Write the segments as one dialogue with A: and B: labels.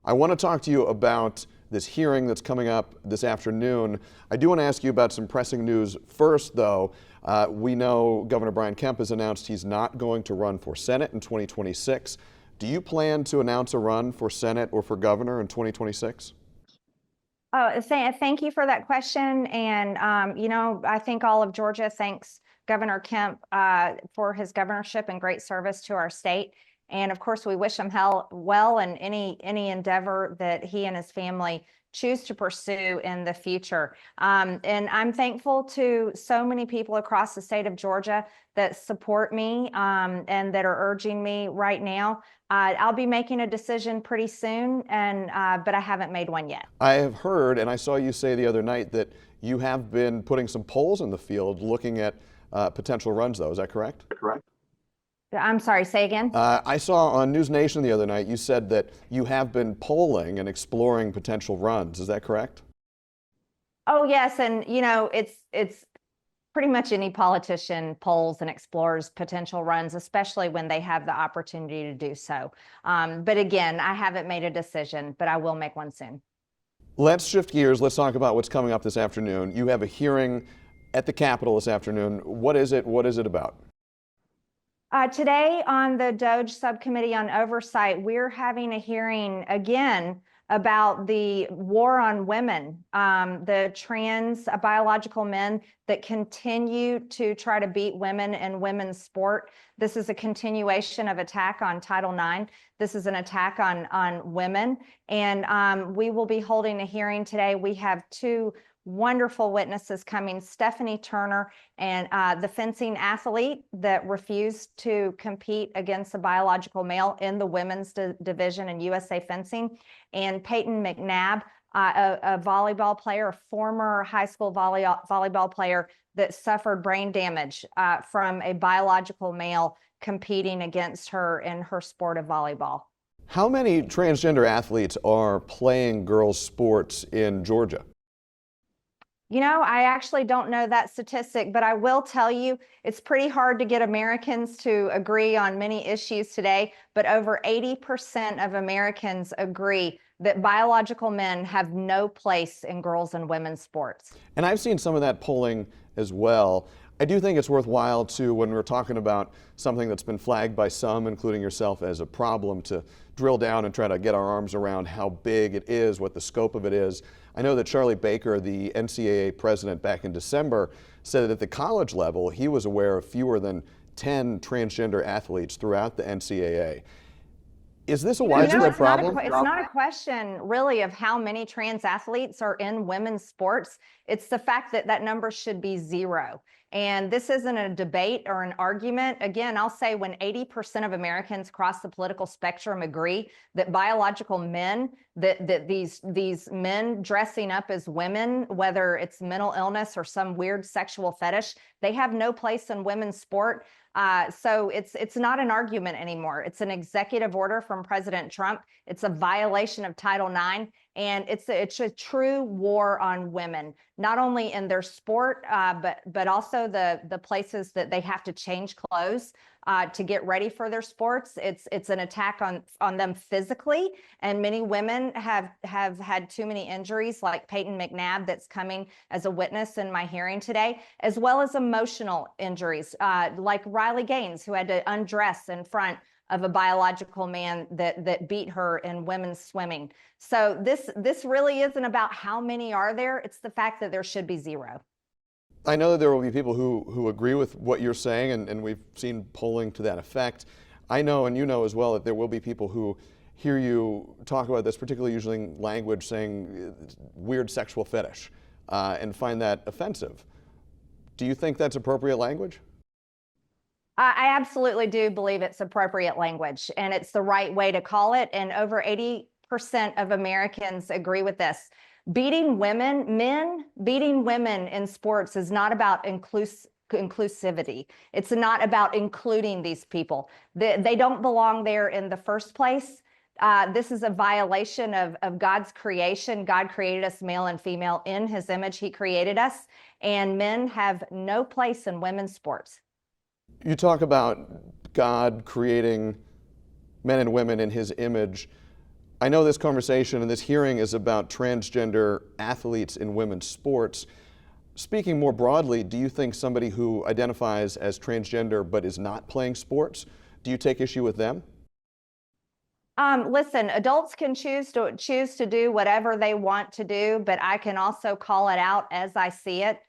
A: I want to talk to you about this hearing that's coming up this afternoon. I do want to ask you about some pressing news first, though. We know Governor Brian Kemp has announced he's not going to run for Senate in 2026. Do you plan to announce a run for Senate or for governor in 2026?
B: Thank you for that question. And, I think all of Georgia thanks Governor Kemp for his governorship and great service to our state. And of course, we wish him well in any endeavor that he and his family choose to pursue in the future. And I'm thankful to so many people across the state of Georgia that support me and that are urging me right now. I'll be making a decision pretty soon, but I haven't made one yet.
A: I have heard, and I saw you say the other night, that you have been putting some polls in the field looking at potential runs, though. Is that correct? Correct.
B: I'm sorry, say again?
A: I saw on News Nation the other night, you said that you have been polling and exploring potential runs. Is that correct?
B: Oh, yes. And, it's pretty much any politician polls and explores potential runs, especially when they have the opportunity to do so. But again, I haven't made a decision, but I will make one soon.
A: Let's shift gears. Let's talk about what's coming up this afternoon. You have a hearing at the Capitol this afternoon. What is it? What is it about?
B: Today on the DOJ Subcommittee on Oversight, we're having a hearing again about the war on women, the trans biological men that continue to try to beat women in women's sport. This is a continuation of attack on Title IX. This is an attack on women. And we will be holding a hearing today. We have two wonderful witnesses coming, Stephanie Turner and the fencing athlete that refused to compete against a biological male in the women's division in USA Fencing, and Peyton McNabb, a volleyball player, a former high school volleyball player that suffered brain damage from a biological male competing against her in her sport of volleyball.
A: How many transgender athletes are playing girls' sports in Georgia?
B: I actually don't know that statistic, but I will tell you it's pretty hard to get Americans to agree on many issues today, but over 80% of Americans agree that biological men have no place in girls' and women's sports.
A: And I've seen some of that polling as well. I do think it's worthwhile to, when we're talking about something that's been flagged by some, including yourself, as a problem, to drill down and try to get our arms around how big it is, what the scope of it is. I know that Charlie Baker, the NCAA president, back in December, said that at the college level, he was aware of fewer than 10 transgender athletes throughout the NCAA. Is this a widespread problem?
B: It's not a question really of how many trans athletes are in women's sports. It's the fact that that number should be zero. And this isn't a debate or an argument. Again, I'll say when 80% of Americans across the political spectrum agree that biological men, that these men dressing up as women, whether it's mental illness or some weird sexual fetish, they have no place in women's sport. So it's not an argument anymore. It's an executive order from President Trump. It's a violation of Title IX, and it's a true war on women, not only in their sport, but also the places that they have to change clothes to get ready for their sports. It's an attack on them physically, and many women have had too many injuries, like Peyton McNabb, that's coming as a witness in my hearing today, as well as emotional injuries, like Riley Gaines, who had to undress in front of a biological man that beat her in women's swimming. So this really isn't about how many are there. It's the fact that there should be zero.
A: I know that there will be people who agree with what you're saying, and we've seen polling to that effect. I know, and you know as well, that there will be people who hear you talk about this, particularly using language saying weird sexual fetish, and find that offensive. Do you think that's appropriate language?
B: I absolutely do believe it's appropriate language, and it's the right way to call it. And over 80% of Americans agree with this. Beating women in sports is not about inclusivity. It's not about including these people. They don't belong there in the first place. This is a violation of God's creation. God created us male and female in his image. He created us, and men have no place in women's sports.
A: You talk about God creating men and women in his image. I know this conversation and this hearing is about transgender athletes in women's sports. Speaking more broadly, do you think somebody who identifies as transgender but is not playing sports, do you take issue with them?
B: Listen, adults can choose to do whatever they want to do, but I can also call it out as I see it.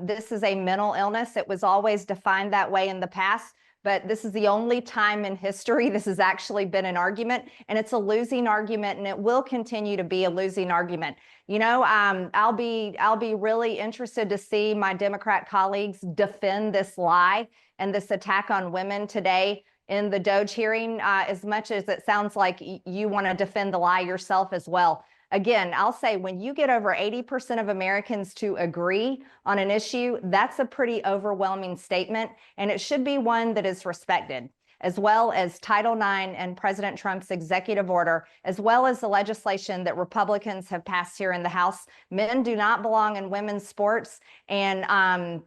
B: This is a mental illness. It was always defined that way in the past, but this is the only time in history this has actually been an argument, and it's a losing argument, and it will continue to be a losing argument. You know, I'll be really interested to see my Democrat colleagues defend this lie and this attack on women today in the Doge hearing, as much as it sounds like you want to defend the lie yourself as well. Again, I'll say when you get over 80% of Americans to agree on an issue, that's a pretty overwhelming statement, and it should be one that is respected, as well as Title IX and President Trump's executive order, as well as the legislation that Republicans have passed here in the House. Men do not belong in women's sports, and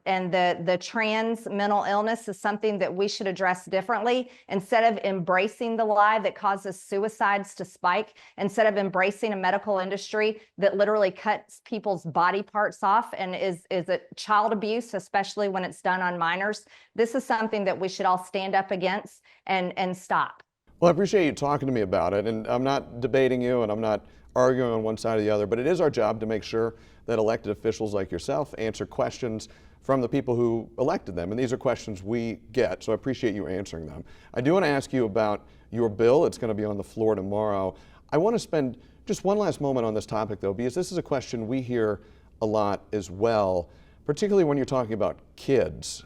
B: the trans mental illness is something that we should address differently. Instead of embracing the lie that causes suicides to spike, instead of embracing a medical industry that literally cuts people's body parts off and is a child abuse, especially when it's done on minors, this is something that we should all stand up against and stop.
A: Well, I appreciate you talking to me about it, and I'm not debating you and I'm not arguing on one side or the other, but it is our job to make sure that elected officials like yourself answer questions from the people who elected them, and these are questions we get, so I appreciate you answering them. I do want to ask you about your bill. It's going to be on the floor tomorrow. I want to spend just one last moment on this topic, though, because this is a question we hear a lot as well, particularly when you're talking about kids,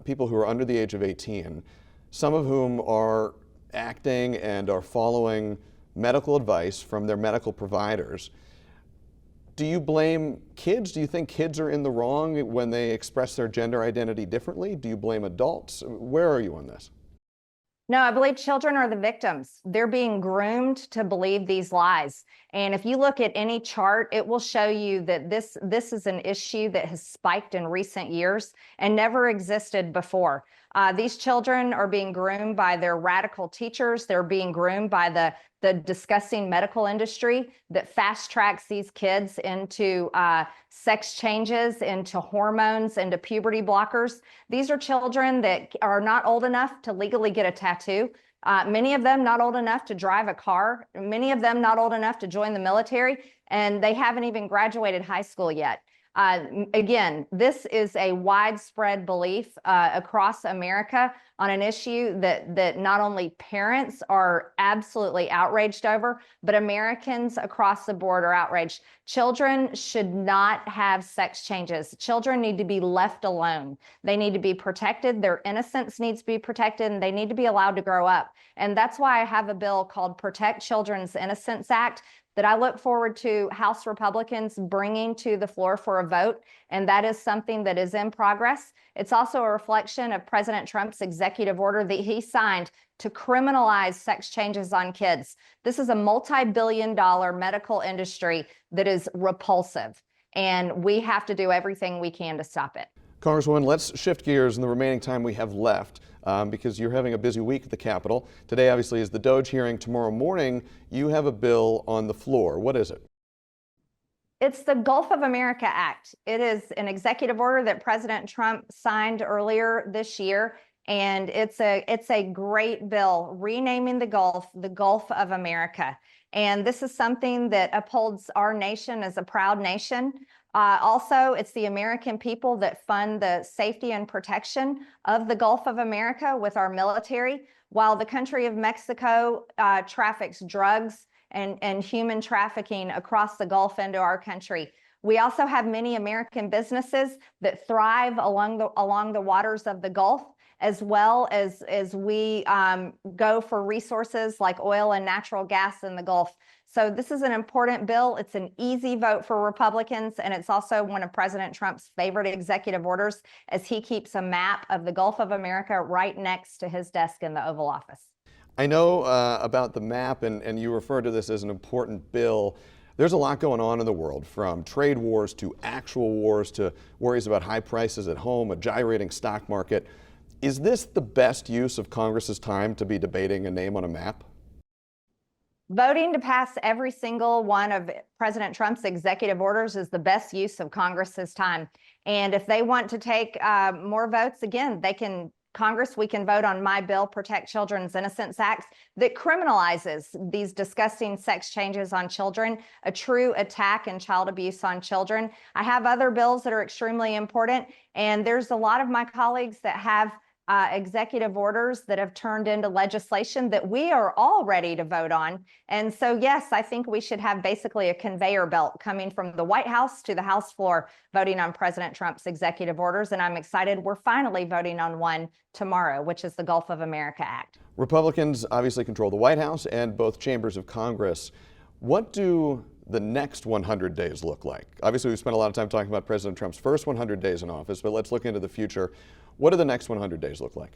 A: people who are under the age of 18, some of whom are acting and are following medical advice from their medical providers. Do you blame kids? Do you think kids are in the wrong when they express their gender identity differently? Do you blame adults? Where are you on this?
B: No, I believe children are the victims. They're being groomed to believe these lies. And if you look at any chart, it will show you that this is an issue that has spiked in recent years and never existed before. These children are being groomed by their radical teachers. They're being groomed by the disgusting medical industry that fast tracks these kids into sex changes, into hormones, into puberty blockers. These are children that are not old enough to legally get a tattoo. Many of them not old enough to drive a car. Many of them not old enough to join the military, and they haven't even graduated high school yet. Again, this is a widespread belief across America on an issue that not only parents are absolutely outraged over, but Americans across the board are outraged. Children should not have sex changes. Children need to be left alone. They need to be protected. Their innocence needs to be protected, and they need to be allowed to grow up. And that's why I have a bill called Protect Children's Innocence Act that I look forward to House Republicans bringing to the floor for a vote, and that is something that is in progress. It's also a reflection of President Trump's executive order that he signed to criminalize sex changes on kids. This is a multi-billion-dollar medical industry that is repulsive, and we have to do everything we can to stop it.
A: Congresswoman, let's shift gears in the remaining time we have left because you're having a busy week at the Capitol. Today, obviously, is the Doge hearing. Tomorrow morning, you have a bill on the floor. What is it?
B: It's the Gulf of America Act. It is an executive order that President Trump signed earlier this year, and it's a great bill renaming the Gulf of America. And this is something that upholds our nation as a proud nation. Also, it's the American people that fund the safety and protection of the Gulf of America with our military, while the country of Mexico traffics drugs and human trafficking across the Gulf into our country. We also have many American businesses that thrive along the waters of the Gulf, as well as we go for resources like oil and natural gas in the Gulf. So this is an important bill. It's an easy vote for Republicans, and it's also one of President Trump's favorite executive orders, as he keeps a map of the Gulf of America right next to his desk in the Oval Office.
A: I know about the map, and you refer to this as an important bill. There's a lot going on in the world, from trade wars to actual wars to worries about high prices at home, a gyrating stock market. Is this the best use of Congress's time to be debating a name on a map?
B: Voting to pass every single one of President Trump's executive orders is the best use of Congress's time. And if they want to take more votes, again, Congress, we can vote on my bill, Protect Children's Innocence Act, that criminalizes these disgusting sex changes on children, a true attack and child abuse on children. I have other bills that are extremely important, and there's a lot of my colleagues that have executive orders that have turned into legislation that we are all ready to vote on. And so, yes, I think we should have basically a conveyor belt coming from the White House to the House floor voting on President Trump's executive orders. And I'm excited we're finally voting on one tomorrow, which is the Gulf of America Act.
A: Republicans obviously control the White House and both chambers of Congress. What do the next 100 days look like? Obviously, we've spent a lot of time talking about President Trump's first 100 days in office, but let's look into the future. What do the next 100 days look like?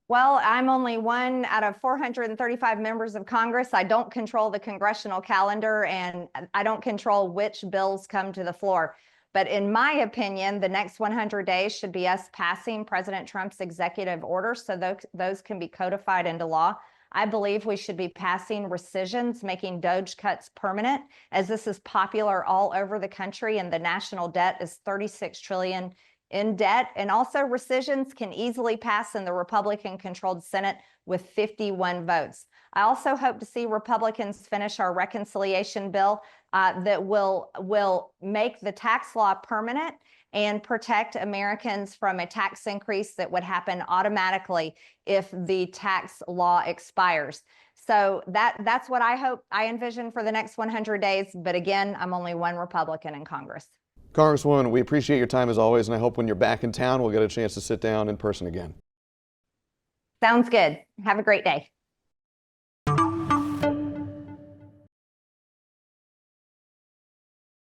B: Well, I'm only one out of 435 members of Congress. I don't control the congressional calendar, and I don't control which bills come to the floor. But in my opinion, the next 100 days should be us passing President Trump's executive orders so those can be codified into law. I believe we should be passing rescissions, making DOGE cuts permanent, as this is popular all over the country, and the national debt is $36 trillion in debt. And also rescissions can easily pass in the Republican-controlled Senate with 51 votes. I also hope to see Republicans finish our reconciliation bill that will make the tax law permanent and protect Americans from a tax increase that would happen automatically if the tax law expires. So that's what I envision for the next 100 days. But again, I'm only one Republican in Congress.
A: Congresswoman, we appreciate your time as always, and I hope when you're back in town, we'll get a chance to sit down in person again.
B: Sounds good. Have a great day.